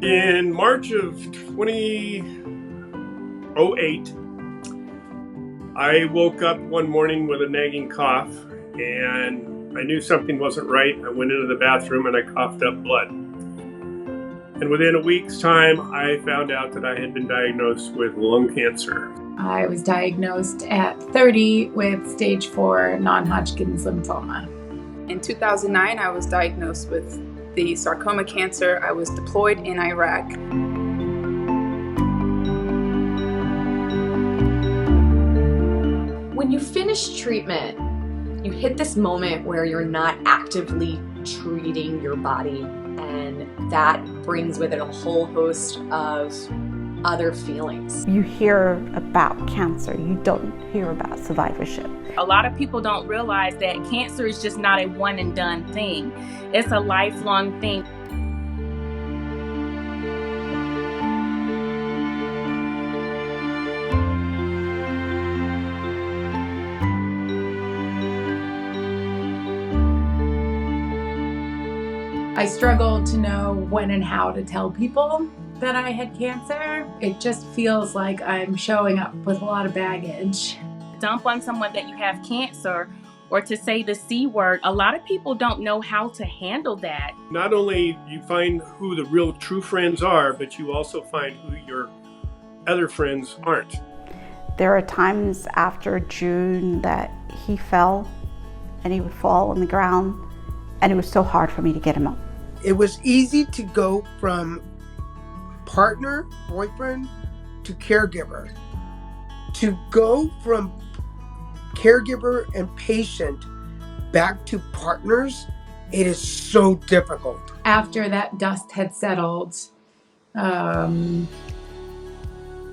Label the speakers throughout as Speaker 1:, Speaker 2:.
Speaker 1: In March of 2008, I woke up one morning with a nagging cough, and I knew something wasn't right. I went into the bathroom and I coughed up blood. And within a week's time, I found out that I had been diagnosed with lung cancer.
Speaker 2: I was diagnosed at 30 with stage 4 non-Hodgkin's lymphoma.
Speaker 3: In 2009, I was diagnosed with the sarcoma cancer. I was deployed in Iraq.
Speaker 4: When you finish treatment, you hit this moment where you're not actively treating your body, and that brings with it a whole host of other feelings.
Speaker 5: You hear about cancer, you don't hear about survivorship.
Speaker 6: A lot of people don't realize that cancer is just not a one and done thing. It's a lifelong thing.
Speaker 2: I struggled to know when and how to tell people that I had cancer. It just feels like I'm showing up with a lot of baggage.
Speaker 6: Dump on someone that you have cancer, or to say the C word, a lot of people don't know how to handle that.
Speaker 1: Not only you find who the real true friends are, but you also find who your other friends aren't.
Speaker 5: There are times after June that he fell and he would fall on the ground, and it was so hard for me to get him up.
Speaker 7: It was easy to go from partner, boyfriend, to caregiver. To go from caregiver and patient back to partners, it is so difficult.
Speaker 2: After that dust had settled, and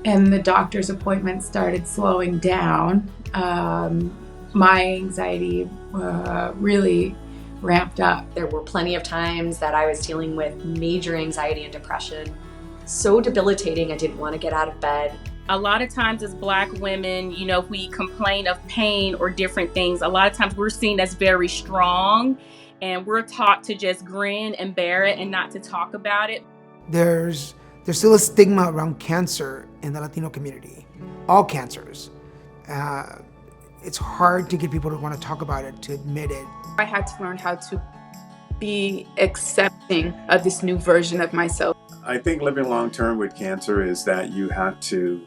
Speaker 2: the doctor's appointments started slowing down, my anxiety really ramped up.
Speaker 4: There were plenty of times that I was dealing with major anxiety and depression, so debilitating I didn't want to get out of bed.
Speaker 6: A lot of times as Black women, if we complain of pain or different things, a lot of times we're seen as very strong, and we're taught to just grin and bear it and not to talk about it.
Speaker 8: There's still a stigma around cancer in the Latino community, all cancers. It's hard to get people to want to talk about it, to admit it.
Speaker 3: I had to learn how to be accepting of this new version of myself.
Speaker 9: I think living long-term with cancer is that you have to,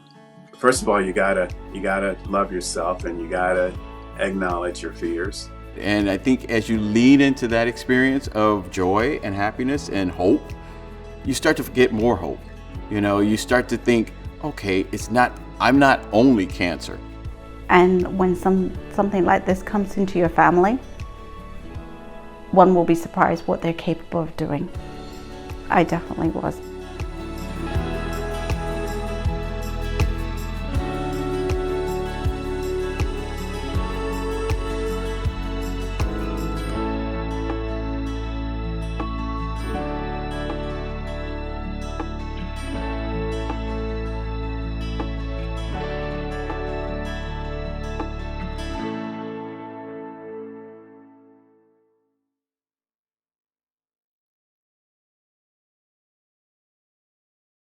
Speaker 9: first of all, you gotta love yourself, and you gotta acknowledge your fears.
Speaker 10: And I think as you lean into that experience of joy and happiness and hope, you start to get more hope. You start to think, okay, I'm not only cancer.
Speaker 5: And when something like this comes into your family, one will be surprised what they're capable of doing. I definitely was.